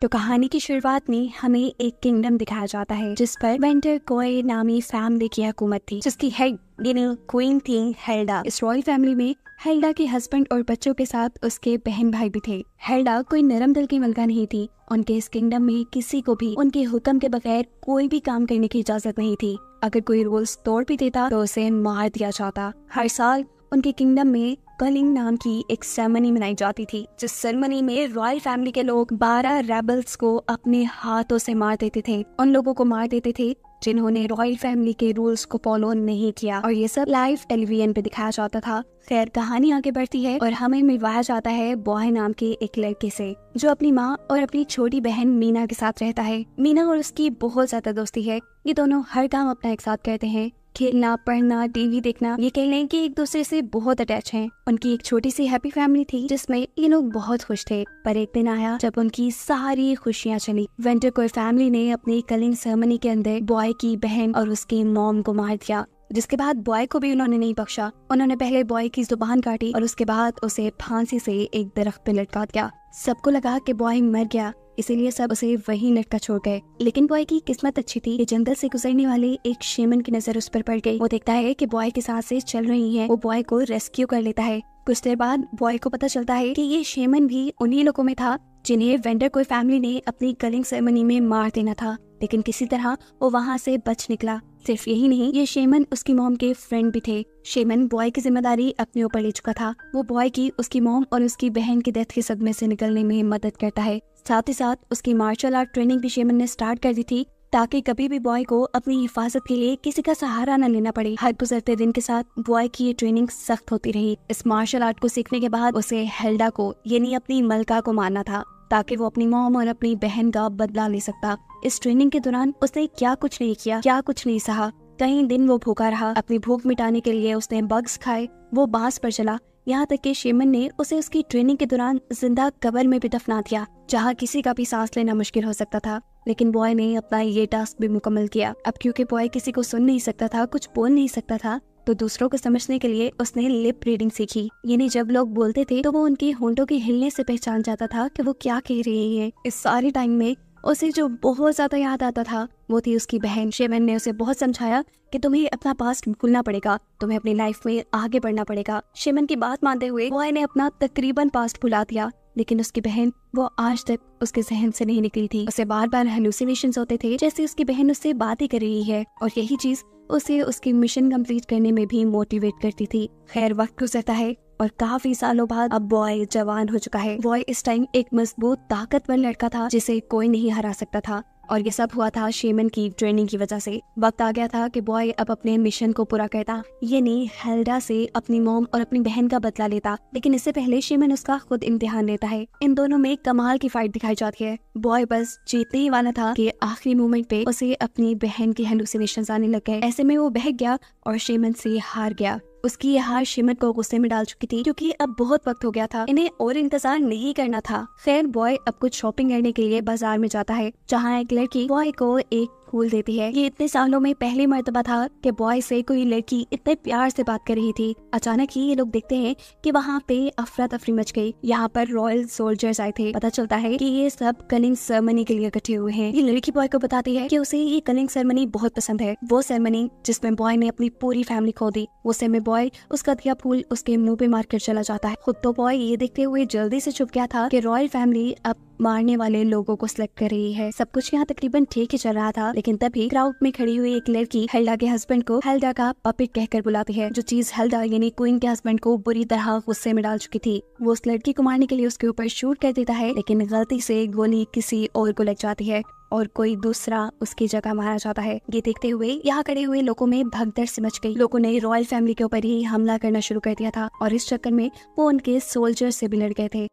तो कहानी की शुरुआत में हमें एक किंगडम दिखाया जाता है जिस पर वेंटर कोए नामी फैमिली की हुकूमत थी, जिसकी हेड यानी क्वीन थी हेल्डा। इस रॉयल फैमिली में हेल्डा के हस्बैंड और बच्चों के साथ उसके बहन भाई भी थे। हेल्डा कोई नरम दिल की मलका नहीं थी। उनके इस किंगडम में किसी को भी उनके हुक्म के बगैर कोई भी काम करने की इजाजत नहीं थी। अगर कोई रूल्स तोड़ भी देता तो उसे मार दिया जाता। हर साल उनके किंगडम में कलिंग नाम की एक सेरेमनी मनाई जाती थी, जिस सेरेमनी में रॉयल फैमिली के लोग 12 रेबल्स को अपने हाथों से मार देते थे। उन लोगों को मार देते थे जिन्होंने रॉयल फैमिली के रूल्स को फॉलो नहीं किया, और ये सब लाइव टेलीविजन पे दिखाया जाता था। खैर, कहानी आगे बढ़ती है और हमें मिलवाया जाता है बॉय नाम के एक लड़के से, जो अपनी माँ और अपनी छोटी बहन मीना के साथ रहता है। मीना और उसकी बहुत ज्यादा दोस्ती है। ये दोनों हर काम अपना एक साथ करते हैं। खेलना, पढ़ना, टीवी देखना, ये कह लें कि एक दूसरे से बहुत अटैच हैं। उनकी एक छोटी सी हैप्पी फैमिली थी जिसमें ये लोग बहुत खुश थे। पर एक दिन आया जब उनकी सारी खुशियां चली। वेंटर कोई फैमिली ने अपनी कलिंग सेरेमनी के अंदर बॉय की बहन और उसकी मॉम को मार दिया, जिसके बाद बॉय को भी उन्होंने नहीं बख्शा। उन्होंने पहले बॉय की जुबान काटी और उसके बाद उसे फांसी से एक दरख्त पे लटका दिया। सबको लगा कि बॉय मर गया, इसीलिए सब उसे वहीं लटका छोड़ गए। लेकिन बॉय की किस्मत अच्छी थी कि जंगल से गुजरने वाले एक शेमन की नजर उस पर पड़ गई। वो देखता है कि बॉय की सांसें चल रही हैं। वो बॉय को रेस्क्यू कर लेता है। कुछ देर बाद बॉय को पता चलता है कि ये शेमन भी उन्हीं लोगों में था जिन्हें वेंडर कोई फैमिली ने अपनी कलिंग सेरेमनी में मार देना था। लेकिन किसी तरह वो वहाँ से बच निकला। सिर्फ यही नहीं, ये शेमन उसकी मॉम के फ्रेंड भी थे। शेमन बॉय की जिम्मेदारी अपने ऊपर ले चुका था। वो बॉय की, उसकी मॉम और उसकी बहन की डेथ के सदमे से निकलने में मदद करता है। साथ ही साथ उसकी मार्शल आर्ट ट्रेनिंग भी शेमन ने स्टार्ट कर दी थी, ताकि कभी भी बॉय को अपनी हिफाजत के लिए किसी का सहारा न लेना पड़े। हर गुजरते दिन के साथ बॉय की ये ट्रेनिंग सख्त होती रही। इस मार्शल आर्ट को सीखने के बाद उसे हेल्डा को यानी अपनी मलका को मारना था, ताकि वो अपनी मॉम और अपनी बहन का बदला ले सकता। इस ट्रेनिंग के दौरान उसने क्या कुछ नहीं किया, क्या कुछ नहीं सहा। कई दिन वो भूखा रहा। अपनी भूख मिटाने के लिए उसने बग्स खाए, वो बांस पर चला, यहाँ तक कि शेमन ने उसे उसकी ट्रेनिंग के दौरान जिंदा कब्र में भी दफना दिया, जहाँ किसी का भी सांस लेना मुश्किल हो सकता था। लेकिन बॉय ने अपना ये टास्क भी मुकम्मल किया। अब क्योंकि बॉय किसी को सुन नहीं सकता था, कुछ बोल नहीं सकता था, तो दूसरों को समझने के लिए उसने लिप रीडिंग सीखी। यानी जब लोग बोलते थे तो वो उनके होंठों के हिलने से पहचान जाता था कि वो क्या कह रही है। इस सारे टाइम में उसे जो बहुत ज्यादा याद आता था वो थी उसकी बहन। शेमन ने उसे बहुत समझाया कि तुम्हें अपना पास्ट भूलना पड़ेगा, तुम्हें अपनी लाइफ में आगे बढ़ना पड़ेगा। शेमन की बात मानते हुए बॉय ने अपना तकरीबन पास्ट भुला दिया, लेकिन उसकी बहन, वो आज तक उसके जहन से नहीं निकली थी। उसे बार बार हेलुसिनेशंस होते थे, जैसे उसकी बहन उससे बातें कर रही है, और यही चीज उसे उसकी मिशन कंप्लीट करने में भी मोटिवेट करती थी। खैर, वक्त गुजरता है और काफी सालों बाद अब बॉय जवान हो चुका है। बॉय इस टाइम एक मजबूत, ताकतवर लड़का था जिसे कोई नहीं हरा सकता था, और ये सब हुआ था शेमन की ट्रेनिंग की वजह से। वक्त आ गया था कि बॉय अब अपने मिशन को पूरा करता, यानी हेल्डा से अपनी मॉम और अपनी बहन का बदला लेता। लेकिन इससे पहले शेमन उसका खुद इम्तिहान लेता है। इन दोनों में कमाल की फाइट दिखाई जाती है। बॉय बस जीतने ही वाला था कि आखिरी मोमेंट पे उसे अपनी बहन की हेलुसिनेशंस आने लग गए। ऐसे में वो बहक गया और शेमन से हार गया। उसकी ये हार शेमन को गुस्से में डाल चुकी थी, क्योंकि अब बहुत वक्त हो गया था, इन्हें और इंतजार नहीं करना था। खैर, बॉय अब कुछ शॉपिंग करने के लिए बाजार में जाता है, जहाँ एक लड़की बॉय को एक फूल देती है। ये इतने सालों में पहली मर्तबा था कि बॉय से कोई लड़की इतने प्यार से बात कर रही थी। अचानक ही ये लोग देखते हैं कि वहाँ पे अफरा तफरी मच गई। यहाँ पर रॉयल सोल्जर्स आए थे। पता चलता है कि ये सब कलिंग सेरेमनी के लिए इकट्ठे हुए हैं। ये लड़की बॉय को बताती है कि उसे ये कलिंग सेरेमनी बहुत पसंद है, वो सेरेमनी जिसमें बॉय ने अपनी पूरी फैमिली खो दी। उसे में बॉय उसका दिया फूल उसके मुंह पे मार कर चला जाता है। खुद तो बॉय ये देखते हुए जल्दी से छुप गया था कि रॉयल फैमिली अब मारने वाले लोगों को सिलेक्ट कर रही है। सब कुछ यहाँ तकरीबन ठीक ही चल रहा था, लेकिन तभी क्राउड में खड़ी हुई एक लड़की हेल्डा के हस्बैंड को हेल्डा का पपेट कहकर बुलाती है, जो चीज हेल्डा यानी क्वीन के हस्बैंड को बुरी तरह गुस्से में डाल चुकी थी। वो उस लड़की को मारने के लिए उसके ऊपर शूट कर देता है, लेकिन गलती से गोली किसी और को लग जाती है और कोई दूसरा उसकी जगह मारा जाता है। ये देखते हुए यहाँ खड़े हुए लोगों में भगदड़ से मच गई। लोगों ने रॉयल फैमिली के ऊपर ही हमला करना शुरू कर दिया था, और इस चक्कर में वो उनके सोल्जर से भी लड़ गए थे।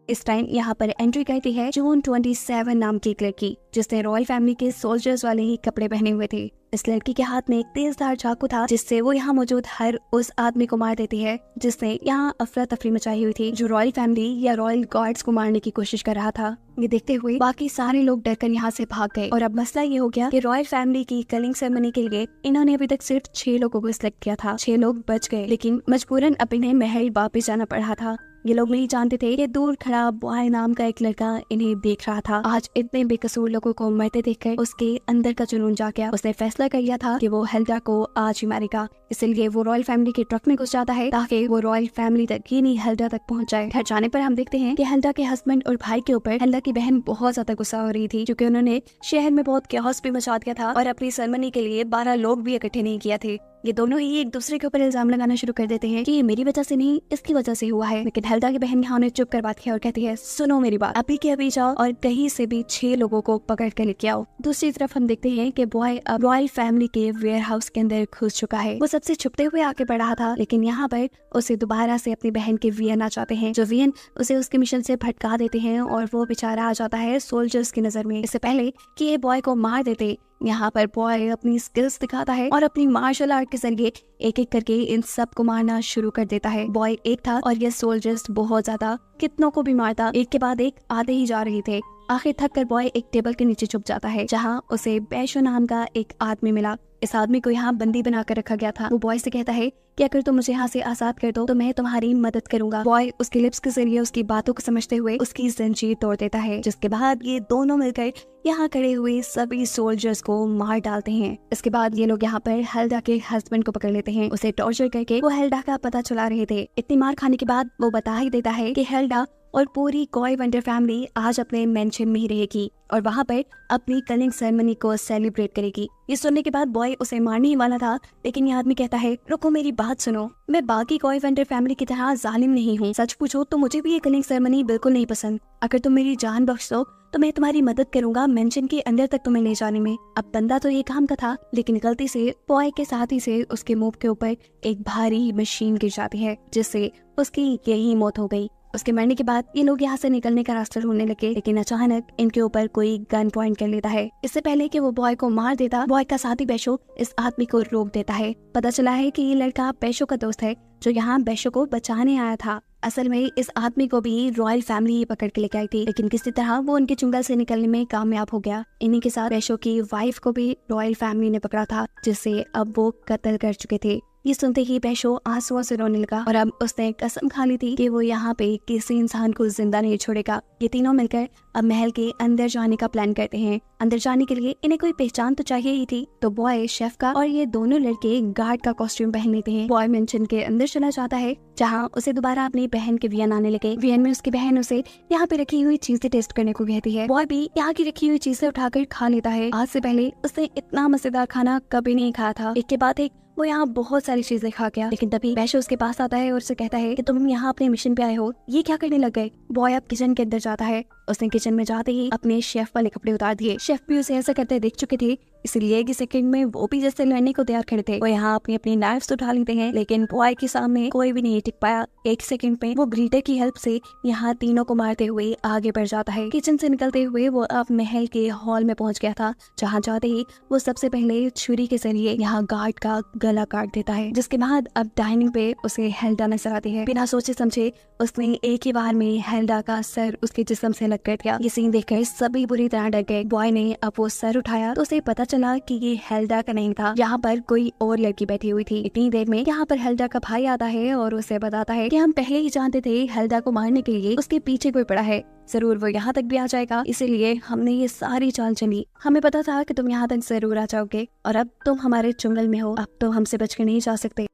इस टाइम यहाँ पर एंट्री करती है जून 27 नाम की एक लड़की, जिसने रॉयल फैमिली के सोल्जर्स वाले ही कपड़े पहने हुए थे। इस लड़की के हाथ में एक तेजधार चाकू था, जिससे वो यहाँ मौजूद हर उस आदमी को मार देती है जिसने यहाँ अफरा तफरी मचाई हुई थी, जो रॉयल फैमिली या रॉयल गार्ड्स को मारने की कोशिश कर रहा था। ये देखते हुए बाकी सारे लोग डरकर यहाँ से भाग गए, और अब मसला ये हो गया कि रॉयल फैमिली की कलिंग सेरेमनी के लिए इन्होंने अभी तक सिर्फ 6 लोगों को सिलेक्ट किया था। 6 लोग बच गए, लेकिन मजबूरन अब इन्हें महल वापस जाना पड़ा था। ये लोग नहीं जानते थे कि दूर खड़ा बॉय नाम का एक लड़का इन्हें देख रहा था। आज इतने बेकसूर लोगों को मरते देखकर उसके अंदर का जुनून जा गया। उसने फैसला कर लिया था कि वो हेल्डा को आज ही मारेगा। इसलिए वो रॉयल फैमिली के ट्रक में घुस जाता है ताकि वो रॉयल फैमिली तक ही नहीं हेल्डा तक पहुंच जाए। घर जाने पर हम देखते हैं कि हेल्डा के हस्बैंड और भाई के ऊपर हेल्डा की बहन बहुत ज्यादा गुस्सा हो रही थी, क्योंकि उन्होंने शहर में बहुत कैओस भी मचा दिया था और अपनी सेरेमनी के लिए 12 लोग भी इकट्ठे नहीं किया थे। ये दोनों ही एक दूसरे के ऊपर इल्जाम लगाना शुरू कर देते हैं कि ये मेरी वजह से नहीं, इसकी वजह से हुआ है। लेकिन हेल्डा की बहन यहाँ उन्हें चुप करवाती है और कहती है, सुनो मेरी बात, अभी के अभी जाओ और कहीं से भी 6 लोगों को पकड़ कर लेके आओ। दूसरी तरफ हम देखते हैं कि बॉय अब रॉयल फैमिली के वेयर हाउस के अंदर घुस चुका है। वो सबसे छुपते हुए आगे बढ़ रहा था, लेकिन यहाँ पर उसे दोबारा से अपनी बहन के वियन आ जाते हैं, जो वियन उसे उसके मिशन से भटका देते हैं और वो बेचारा आ जाता है सोल्जर्स की नजर में। इससे पहले कि ये बॉय को मार देते, यहाँ पर बॉय अपनी स्किल्स दिखाता है और अपनी मार्शल आर्ट के जरिए एक एक करके इन सब को मारना शुरू कर देता है। बॉय एक था और ये सोल्जर्स बहुत ज्यादा, कितनों को भी मारता, एक के बाद एक आते ही जा रहे थे। आखिर थक कर बॉय एक टेबल के नीचे छुप जाता है, जहाँ उसे बैशो नाम का एक आदमी मिला। इस आदमी को यहाँ बंदी बनाकर रखा गया था। वो बॉय से कहता है कि अगर तुम मुझे यहाँ से आजाद कर दो तो मैं तुम्हारी मदद करूंगा। बॉय उसके लिप्स के जरिए उसकी बातों को समझते हुए उसकी जंजीर तोड़ देता है, जिसके बाद ये दोनों मिलकर यहाँ खड़े हुए सभी सोल्जर्स को मार डालते हैं। इसके बाद ये लोग यहाँ पर हेल्डा के हस्बैंड को पकड़ लेते हैं। उसे टॉर्चर करके वो हेल्डा का पता चला रहे थे। इतनी मार खाने के बाद वो बता ही देता है कि हेल्डा और पूरी कॉय वंडर फैमिली आज अपने मेंशन में ही रहेगी और वहाँ पर अपनी कलिंग सेरेमनी को सेलिब्रेट करेगी। ये सुनने के बाद बॉय उसे मारने ही वाला था, लेकिन ये आदमी कहता है, रुको मेरी बात सुनो, मैं बाकी कॉय वंडर फैमिली की तरह जालिम नहीं हूँ। सच पूछो तो मुझे भी ये कलिंग सेरेमनी बिल्कुल नहीं पसंद। अगर तुम मेरी जान बख्श दो तो मैं तुम्हारी मदद करूंगा मेंशन के अंदर तक तुम्हें ले जाने में। अब बंदा तो ये काम का था, लेकिन गलती से बॉय के साथ ही से उसके मुंह के ऊपर एक भारी मशीन गिर जाती है, जिससे उसकी यही मौत हो गई। उसके मरने के बाद ये लोग यहाँ से निकलने का रास्ता ढूंढने लगे, लेकिन अचानक इनके ऊपर कोई गन पॉइंट कर लेता है। इससे पहले कि वो बॉय को मार देता, बॉय का साथी बैशो इस आदमी को रोक देता है। पता चला है कि ये लड़का बैशो का दोस्त है, जो यहाँ बैशो को बचाने आया था। असल में इस आदमी को भी रॉयल फैमिली पकड़ के लेके आई थी, लेकिन किसी तरह वो उनके चुंगल से निकलने में कामयाब हो गया। इन्हीं के साथ बैशो की वाइफ को भी रॉयल फैमिली ने पकड़ा था, जिससे अब वो कत्ल कर चुके थे। ये सुनते ही बैशो आंसुओं से रोने लगा और अब उसने कसम खा ली थी कि वो यहाँ पे किसी इंसान को जिंदा नहीं छोड़ेगा। ये तीनों मिलकर अब महल के अंदर जाने का प्लान करते हैं। अंदर जाने के लिए इन्हें कोई पहचान तो चाहिए ही थी, तो बॉय शेफ का और ये दोनों लड़के गार्ड का कॉस्ट्यूम पहन लेते हैं। बॉय मेंशन के अंदर चला जाता है, जहाँ उसे दोबारा अपनी बहन के वियन आने लगे। वियन में उसकी बहन उसे यहाँ पे रखी हुई चीजें टेस्ट करने को कहती है। बॉय भी यहाँ की रखी हुई चीजें उठाकर खा लेता है। आज से पहले उसने इतना मजेदार खाना कभी नहीं खाया था। एक के बाद एक वो यहाँ बहुत सारी चीजें खा गया, लेकिन तभी बैशो उसके पास आता है और उसे कहता है कि तुम यहाँ अपने मिशन पे आए हो, ये क्या करने लग गए। बॉय अब किचन के अंदर जाता है। उसने किचन में जाते ही अपने शेफ वाले कपड़े उतार दिए। शेफ भी उसे ऐसा करते देख चुके थे, इसलिए कि सेकंड में वो भी जैसे लड़ने को तैयार खड़े थे। वो यहाँ अपनी अपनी नाइफ्स उठा लेते हैं, लेकिन बॉय के सामने कोई भी नहीं टिक पाया। एक सेकंड में वो ग्रीटर की हेल्प से यहाँ तीनों को मारते हुए आगे बढ़ जाता है। किचन से निकलते हुए वो अब महल के हॉल में पहुंच गया था, जहाँ जाते ही वो सबसे पहले छुरी के जरिए यहाँ गार्ड का गला काट देता है, जिसके बाद अब डाइनिंग पे उसे हेल्डा नजर आती है। बिना सोचे समझे उसने एक ही बार में हेल्डा का सर उसके जिस्म से अलग कर दिया। ये सीन देखकर सभी बुरी तरह डर गए। बॉय ने अब वो सर उठाया तो उसे पता चला कि ये हेल्डा का नहीं था, यहाँ पर कोई और लड़की बैठी हुई थी। इतनी देर में यहाँ पर हेल्डा का भाई आता है और उसे बताता है कि हम पहले ही जानते थे हेल्डा को मारने के लिए उसके पीछे कोई पड़ा है, जरूर वो यहाँ तक भी आ जाएगा, इसीलिए हमने ये सारी चाल चली। हमें पता था कि तुम यहाँ तक जरूर आ जाओगे और अब तुम हमारे चुंगल में हो, अब तो हमसे बचकर नहीं जा सकते।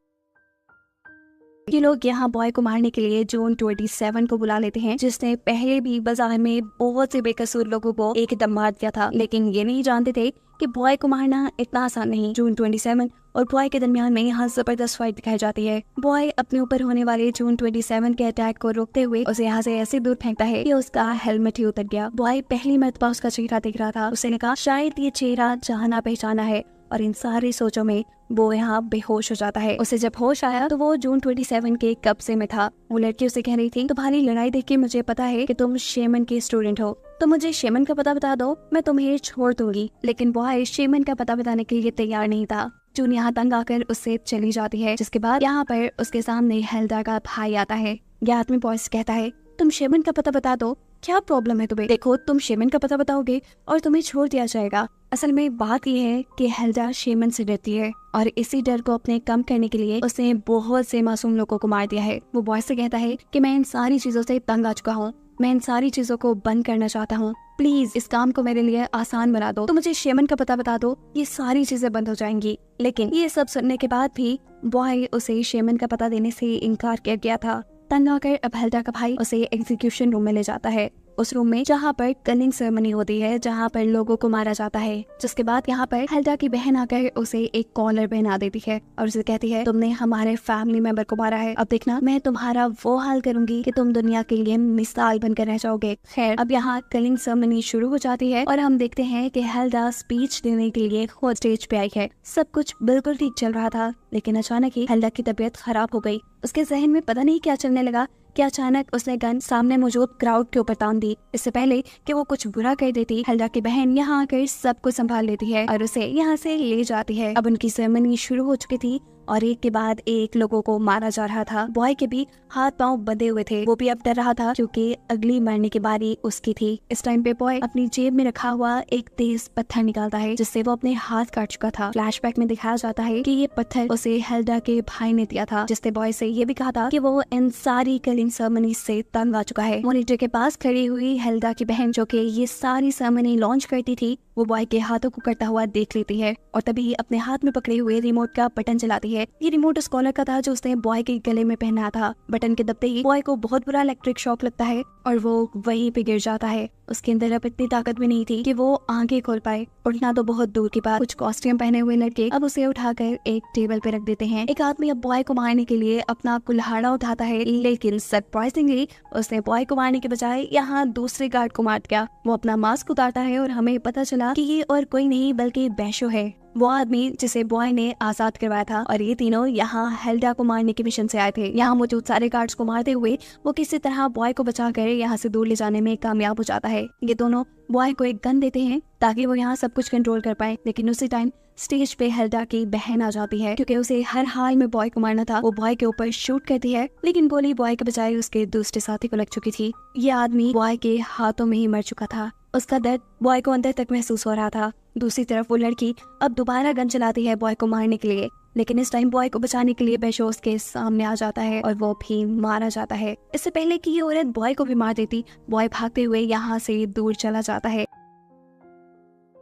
ये लोग यहाँ बॉय को मारने के लिए जून 27 को बुला लेते हैं, जिसने पहले भी बाजार में बहुत से बेकसूर लोगों को एकदम मार दिया था, लेकिन ये नहीं जानते थे कि बॉय को मारना इतना आसान नहीं। जून 27 और बॉय के दरमियान में यहाँ जबरदस्त फाइट दिखाई जाती है। बॉय अपने ऊपर होने वाले जून 27 के अटैक को रोकते हुए उसे यहाँ से ऐसे दूर फेंकता है कि उसका हेलमेट ही उतर गया। बॉय पहली मर्तबा उसका चेहरा देख रहा था, उसने कहा शायद ये चेहरा जाना पहचाना है, और इन सारी सोचों में वो यहाँ बेहोश हो जाता है। उसे जब होश आया तो वो जून 27 के कब्जे में था। वो लड़की उसे कह रही थी, तुम्हारी लड़ाई देख के मुझे पता है कि तुम शेमन के स्टूडेंट हो, तो मुझे शेमन का पता बता दो, मैं तुम्हें छोड़ दूंगी। लेकिन बॉय शेमन का पता बताने के लिए तैयार नहीं था। जून यहाँ तंग आकर उससे चली जाती है, जिसके बाद यहाँ पर उसके सामने हेल्डा का भाई आता है। यह आदमी बॉय से कहता है, तुम शेमन का पता बता दो, क्या प्रॉब्लम है तुम्हें? देखो, तुम शेमन का पता बताओगे और तुम्हें छोड़ दिया जाएगा। असल में बात यह है कि हेल्डा शेमन से डरती है और इसी डर को अपने कम करने के लिए उसने बहुत से मासूम लोगों को मार दिया है। वो बॉय से कहता है कि मैं इन सारी चीजों से तंग आ चुका हूँ, मैं इन सारी चीजों को बंद करना चाहता हूँ, प्लीज इस काम को मेरे लिए आसान बना दो, तो मुझे शेमन का पता बता दो, ये सारी चीजें बंद हो जाएंगी। लेकिन ये सब सुनने के बाद भी बॉय उसे शेमन का पता देने से इनकार कर गया था। तंग आकर अब हेल्डा का भाई उसे एग्जीक्यूशन रूम में ले जाता है, उस रूम में जहाँ पर कलिंग सेरेमनी होती है, जहाँ पर लोगों को मारा जाता है। जिसके बाद यहाँ पर हेल्डा की बहन आकर उसे एक कॉलर पहना देती है और उसे कहती है, तुमने हमारे फैमिली मेंबर को मारा है, अब देखना मैं तुम्हारा वो हाल करूंगी कि तुम दुनिया के लिए मिसाल बनकर रह जाओगे। खैर, अब यहाँ कलिंग सेरेमनी शुरू हो जाती है और हम देखते हैं कि हेल्डा स्पीच देने के लिए खुद स्टेज पे आई है। सब कुछ बिल्कुल ठीक चल रहा था, लेकिन अचानक ही हेल्डा की तबीयत खराब हो गई। उसके जहन में पता नहीं क्या चलने लगा कि अचानक उसने गन सामने मौजूद क्राउड के ऊपर तान दी। इससे पहले कि वो कुछ बुरा कर देती, हेल्डा की बहन यहाँ आकर सब कुछ संभाल लेती है और उसे यहाँ से ले जाती है। अब उनकी सेरेमनी शुरू हो चुकी थी और एक के बाद एक लोगों को मारा जा रहा था। बॉय के भी हाथ पांव बंधे हुए थे, वो भी अब डर रहा था क्योंकि अगली मरने की बारी उसकी थी। इस टाइम पे बॉय अपनी जेब में रखा हुआ एक तेज पत्थर निकालता है जिससे वो अपने हाथ काट चुका था। फ्लैशबैक में दिखाया जाता है कि ये पत्थर उसे हेल्डा के भाई ने दिया था, जिसने बॉय से ये भी कहा था कि वो इन सारी कलिंग सेरेमनी से तंग आ चुका है। मॉनिटर के पास खड़ी हुई हेल्डा की बहन, जो कि ये सारी सेरेमनी लॉन्च करती थी, वो बॉय के हाथों को करता हुआ देख लेती है और तभी अपने हाथ में पकड़े हुए रिमोट का बटन चलाती है। ये रिमोट उस कॉलर का था जो उसने बॉय के गले में पहना था। बटन के दबते ही बॉय को बहुत बुरा इलेक्ट्रिक शॉक लगता है और वो वहीं पे गिर जाता है। उसके अंदर अब इतनी ताकत भी नहीं थी कि वो आंखें खोल पाए। उठना तो बहुत दूर की बात। कुछ कॉस्ट्यूम पहने हुए लड़के अब उसे उठाकर एक टेबल पे रख देते हैं। एक आदमी अब बॉय को मारने के लिए अपना कुल्हाड़ा उठाता है, लेकिन सरप्राइजिंगली उसने बॉय को मारने के बजाय यहाँ दूसरे गार्ड को मार दिया। वो अपना मास्क उतारता है और हमें पता चला कि ये और कोई नहीं बल्कि बैशो है, वो आदमी जिसे बॉय ने आजाद करवाया था। और ये तीनों यहाँ हेल्डा को मारने के मिशन से आए थे। यहाँ मौजूद सारे गार्ड्स को मारते हुए वो किसी तरह बॉय को बचाकर यहाँ से दूर ले जाने में कामयाब हो जाता है। ये दोनों बॉय को एक गन देते हैं ताकि वो यहाँ सब कुछ कंट्रोल कर पाए, लेकिन उसी टाइम स्टेज पे हेल्डा की बहन आ जाती है। क्योंकि उसे हर हाल में बॉय को मारना था, वो बॉय के ऊपर शूट करती है, लेकिन गोली बॉय के बजाय उसके दूसरे साथी को लग चुकी थी। ये आदमी बॉय के हाथों में ही मर चुका था। उसका दर्द बॉय को अंदर तक महसूस हो रहा था। दूसरी तरफ वो लड़की अब दोबारा गन चलाती है बॉय को मारने के लिए, लेकिन इस टाइम बॉय को बचाने के लिए बैशो उसके सामने आ जाता है और वो भी मारा जाता है। इससे पहले कि ये औरत बॉय को भी मार देती, बॉय भागते हुए यहाँ से दूर चला जाता है।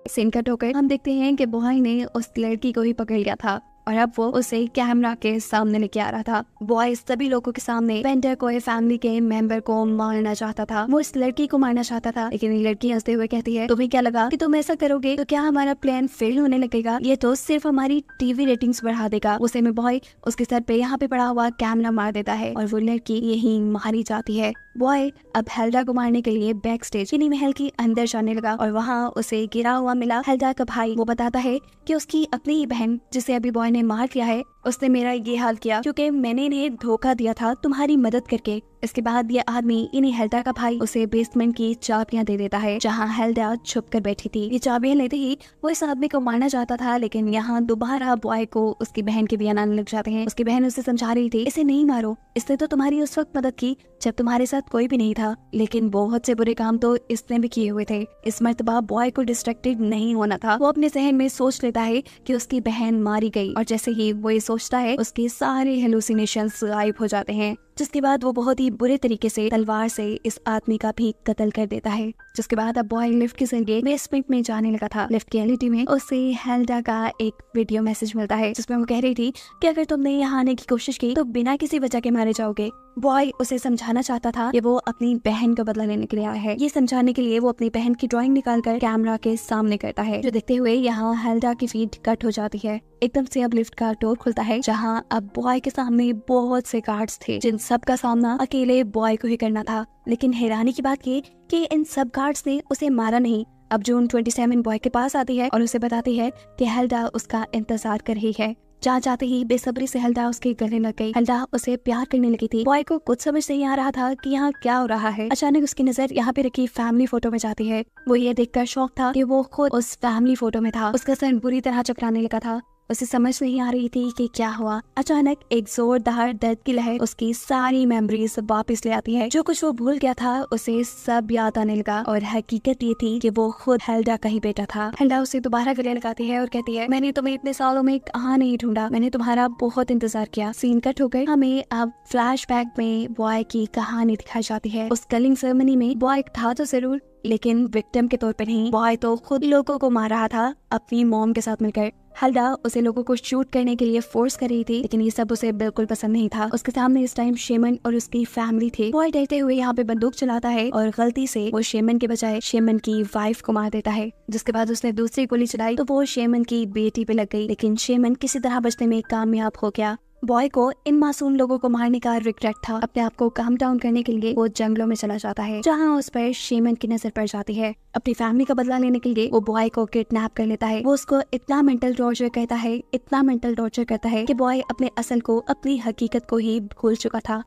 सीन कट होकर हम देखते हैं कि बॉय ने उस लड़की को ही पकड़ लिया था और अब वो उसे कैमरा के सामने लेके आ रहा था। बॉय सभी लोगों के सामने वेंडर को फैमिली के मेंबर को मारना चाहता था। वो इस लड़की को मारना चाहता था, लेकिन ये लड़की हंसते हुए कहती है, तुम्हें क्या लगा कि तुम ऐसा करोगे तो क्या हमारा प्लान फेल होने लगेगा? ये तो सिर्फ हमारी टीवी रेटिंग्स बढ़ा देगा। उसे में बॉय उसके सर पे यहाँ पे पड़ा हुआ कैमरा मार देता है और वो लड़की यही मारी जाती है। बॉय अब हेल्डा को मारने के लिए बैक स्टेज यानी महल के अंदर जाने लगा और वहाँ उसे गिरा हुआ मिला हेल्डा का भाई। वो बताता है कि उसकी अपनी ही बहन, जिसे अभी बॉय ने मार दिया है, उसने मेरा ये हाल किया क्योंकि मैंने इन्हें धोखा दिया था तुम्हारी मदद करके। इसके बाद ये आदमी इन्हीं हेल्डा का भाई उसे बेसमेंट की चाबियां दे देता है जहां हेल्डा छुप कर बैठी थी। ये चाबियां लेते ही वो इस आदमी को मारना चाहता था, लेकिन यहाँ दोबारा बॉय को उसकी बहन के बयान आने लग जाते हैं। उसकी बहन उसे समझा रही थी, इसे नहीं मारो, इसने तो तुम्हारी उस वक्त मदद की जब तुम्हारे साथ कोई भी नहीं था, लेकिन बहुत से बुरे काम तो इसने भी किए हुए थे। इस मर्तबा बॉय को डिस्ट्रैक्टेड नहीं होना था। वो अपने जहन में सोच लेता है कि उसकी बहन मारी गई और जैसे ही वो ये सोचता है उसके सारे हेलुसिनेशंस गायब हो जाते हैं, जिसके बाद वो बहुत ही बुरे तरीके से तलवार से इस आदमी का भी कत्ल कर देता है। जिसके बाद अब बॉय लिफ्ट के जरिए बेसमेंट में जाने लगा था। लिफ्ट की एलईडी में उसे हेल्डा का एक वीडियो मैसेज मिलता है जिसमें वो कह रही थी कि अगर तुमने यहाँ आने की कोशिश की तो बिना किसी वजह के मारे जाओगे। बॉय उसे समझाना चाहता था कि वो अपनी बहन का बदला लेने के लिए आया है। ये समझाने के लिए वो अपनी बहन की ड्राइंग निकालकर कैमरा के सामने करता है, जो देखते हुए यहाँ हेल्डा की फीड कट हो जाती है। एकदम से अब लिफ्ट का डोर खुलता है जहाँ अब बॉय के सामने बहुत से गार्ड्स थे, जिन सब का सामना अकेले बॉय को ही करना था। लेकिन हैरानी की बात ये कि इन सब गार्ड्स ने उसे मारा नहीं। अब जून 27 बॉय के पास आती है और उसे बताती है कि हेल्डा उसका इंतजार कर रही है। जहाँ जाते ही बेसब्री से हेल्डा उसके गले लग गई। हेल्डा उसे प्यार करने लगी थी। बॉय को कुछ समझ नहीं आ रहा था कि यहाँ क्या हो रहा है। अचानक उसकी नजर यहाँ पे रखी फैमिली फोटो में जाती है। वो ये देखकर शॉक था कि वो खुद उस फैमिली फोटो में था। उसका सर बुरी तरह चकराने लगा था। उसे समझ नहीं आ रही थी कि क्या हुआ। अचानक एक जोरदार दर्द की लहर उसकी सारी मेमोरीज वापस ले आती है। जो कुछ वो भूल गया था उसे सब याद आने लगा और हकीकत ये थी कि वो खुद हेल्डा का ही बेटा था। हेल्डा उसे दोबारा गले लगाती है और कहती है, मैंने तुम्हें इतने सालों में कहाँ नहीं ढूंढा, मैंने तुम्हारा बहुत इंतजार किया। सीन कट हो गए। हमें अब फ्लैशबैक में बॉय की कहानी दिखाई जाती है। उस कलिंग सेरेमनी में बॉय था तो जरूर, लेकिन विक्टिम के तौर पर नहीं। बॉय तो खुद लोगों को मार रहा था अपनी मॉम के साथ मिलकर। हेल्डा उसे लोगों को शूट करने के लिए फोर्स कर रही थी, लेकिन ये सब उसे बिल्कुल पसंद नहीं था। उसके सामने इस टाइम शेमन और उसकी फैमिली थे। बॉय डरते हुए यहाँ पे बंदूक चलाता है और गलती से वो शेमन के बजाय शेमन की वाइफ को मार देता है। जिसके बाद उसने दूसरी गोली चलाई तो वो शेमन की बेटी पे लग गई, लेकिन शेमन किसी तरह बचने में कामयाब हो गया। बॉय को इन मासूम लोगों को मारने का रिग्रेट था। अपने आप को काम डाउन करने के लिए वो जंगलों में चला जाता है, जहाँ उस पर शेमन की नजर पड़ जाती है। अपनी फैमिली का बदला लेने के लिए वो बॉय को किडनैप कर लेता है। वो उसको इतना मेंटल टॉर्चर करता है, इतना मेंटल टॉर्चर करता है कि बॉय अपने असल को, अपनी हकीकत को ही भूल चुका था।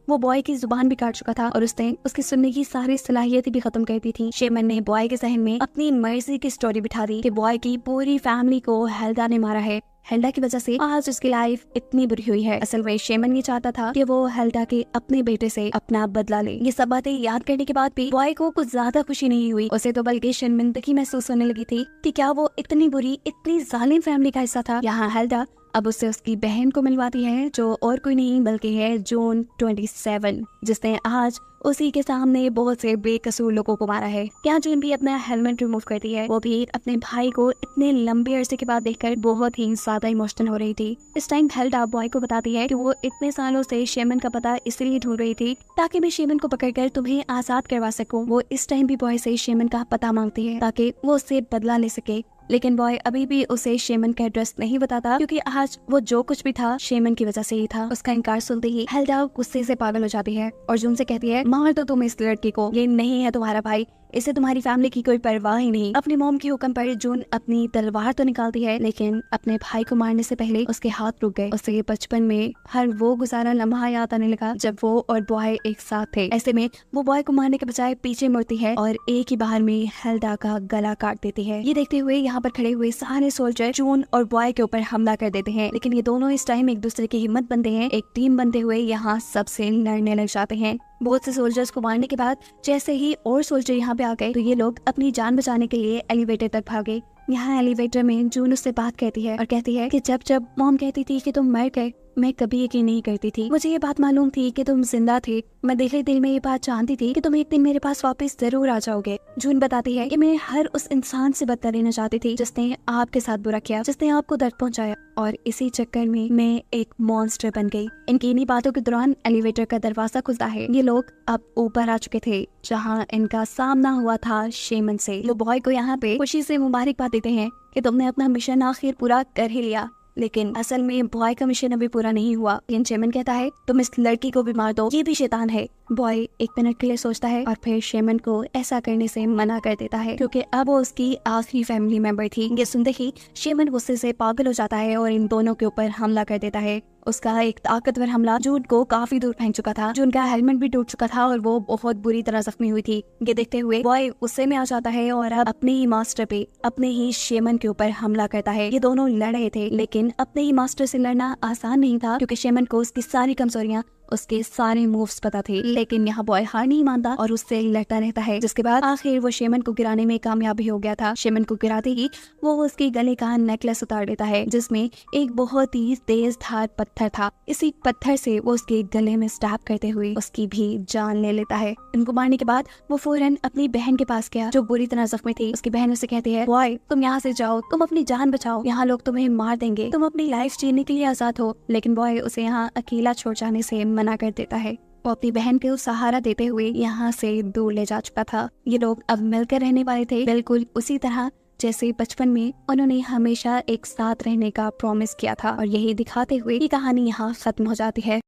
वो बॉय की जुबान भी काट चुका था और उसने उसकी सुनने की सारी सलाहियतें भी खत्म कर दी थी। शेमन ने बॉय के जहन में अपनी मर्जी की स्टोरी बिठा दी कि बॉय की पूरी फैमिली को हेल्डा ने मारा है। हेल्डा की वजह से आज उसकी लाइफ इतनी बुरी हुई है। असल में शेमन ये चाहता था कि वो हेल्डा के अपने बेटे से अपना बदला ले। ये सब बातें याद करने के बाद भी बॉय को कुछ ज्यादा खुशी नहीं हुई। उसे तो बल्कि शर्मिंदगी महसूस होने लगी थी कि क्या वो इतनी बुरी, इतनी जालिम फैमिली का हिस्सा था। यहाँ हेल्डा अब उससे उसकी बहन को मिलवाती है, जो और कोई नहीं बल्कि है जून 27, जिसने आज उसी के सामने बहुत से बेकसूर लोगों को मारा है। क्या जून भी अपना हेलमेट रिमूव करती है। वो भी अपने भाई को इतने लंबे अरसे के बाद देखकर बहुत ही ज्यादा इमोशनल हो रही थी। इस टाइम हेल्डा बॉय को बताती है कि वो इतने सालों से शेमन का पता इसलिए ढूंढ रही थी ताकि मैं शेमन को पकड़कर तुम्हें आजाद करवा सकूं। वो इस टाइम भी बॉय से शेमन का पता मांगती है ताकि वो उससे बदला ले सके, लेकिन बॉय अभी भी उसे शेमन का एड्रेस नहीं बताता, क्योंकि आज वो जो कुछ भी था शेमन की वजह से ही था। उसका इनकार सुनते ही हेल्डा गुस्से से पागल हो जाती है और जून से कहती है, मार दो तुम इस लड़की को, ये नहीं है तुम्हारा भाई, इसे तुम्हारी फैमिली की कोई परवाह ही नहीं। अपनी मॉम की हुक्म पर जून अपनी तलवार तो निकालती है, लेकिन अपने भाई को मारने से पहले उसके हाथ रुक गए। उसके बचपन में हर वो गुजारा लम्हा याद आने लगा जब वो और बॉय एक साथ थे। ऐसे में वो बॉय को मारने के बजाय पीछे मुड़ती है और एक ही बार में हेल्डा का गला काट देती है। ये देखते हुए यहाँ पर खड़े हुए सारे सोल्जर जून और बॉय के ऊपर हमला कर देते हैं, लेकिन ये दोनों इस टाइम एक दूसरे की हिम्मत बनते हैं। एक टीम बनते हुए यहाँ सबसे लड़ने लग जाते हैं। बहुत से सोल्जर्स को मारने के बाद जैसे ही और सोल्जर यहाँ पे आ गए तो ये लोग अपनी जान बचाने के लिए एलिवेटर तक भागे। यहाँ एलिवेटर में जून उससे बात कहती है और कहती है कि जब जब मॉम कहती थी कि तुम मर गए, मैं कभी यकीन नहीं करती थी। मुझे ये बात मालूम थी कि तुम जिंदा थे। मैं दिल में ये बात जानती थी कि तुम एक दिन मेरे पास वापस जरूर आ जाओगे। जून बताती है कि मैं हर उस इंसान से बदला लेना चाहती थी जिसने आपके साथ बुरा किया, जिसने आपको दर्द पहुंचाया, और इसी चक्कर में मैं एक मॉन्स्टर बन गई। इनकी इन्हीं बातों के दौरान एलिवेटर का दरवाजा खुलता है। ये लोग अब ऊपर आ चुके थे जहाँ इनका सामना हुआ था शेमन से। वो बॉय को यहाँ पे खुशी से मुबारकबाद देते हैं कि तुमने अपना मिशन आखिर पूरा कर ही लिया, लेकिन असल में बॉय का मिशन अभी पूरा नहीं हुआ। लेकिन शेमन कहता है तुम इस लड़की को भी मार दो, ये भी शैतान है। बॉय एक मिनट के लिए सोचता है और फिर शेमन को ऐसा करने से मना कर देता है, क्योंकि अब वो उसकी आखिरी फैमिली मेंबर थी। ये सुनते ही शेमन गुस्से से पागल हो जाता है और इन दोनों के ऊपर हमला कर देता है। उसका एक ताकतवर हमला जून को काफी दूर फेंक चुका था। जून का हेलमेट भी टूट चुका था और वो बहुत बुरी तरह जख्मी हुई थी। ये देखते हुए बॉय गुस्से में आ जाता है और अब अपने ही मास्टर पे, अपने ही शेमन के ऊपर हमला करता है। ये दोनों लड़ रहे थे, लेकिन अपने ही मास्टर से लड़ना आसान नहीं था, क्योंकि शेमन को उसकी सारी कमजोरियां, उसके सारे मूव्स पता थे। लेकिन यहाँ बॉय हार नहीं मानता और उससे लड़ता रहता है, जिसके बाद आखिर वो शेमन को गिराने में कामयाब भी हो गया था। शेमन को गिराते ही वो उसके गले का नेकलेस उतार देता है, जिसमें एक बहुत ही तेज धार पत्थर था। इसी पत्थर से वो उसके गले में स्टैब करते हुए उसकी भी जान ले लेता है। उनको मारने के बाद वो फौरन अपनी बहन के पास गया, जो बुरी तरह जख्मी थी। उसकी बहन उसे कहती है, बॉय तुम यहाँ से जाओ, तुम अपनी जान बचाओ, यहाँ लोग तुम्हें मार देंगे, तुम अपनी लाइफ जीने के लिए आजाद हो। लेकिन बॉय उसे यहाँ अकेला छोड़ जाने से मना कर देता है। वो अपनी बहन को सहारा देते हुए यहाँ से दूर ले जा चुका था। ये लोग अब मिलकर रहने वाले थे, बिल्कुल उसी तरह जैसे बचपन में उन्होंने हमेशा एक साथ रहने का प्रॉमिस किया था। और यही दिखाते हुए ये कहानी यहाँ खत्म हो जाती है।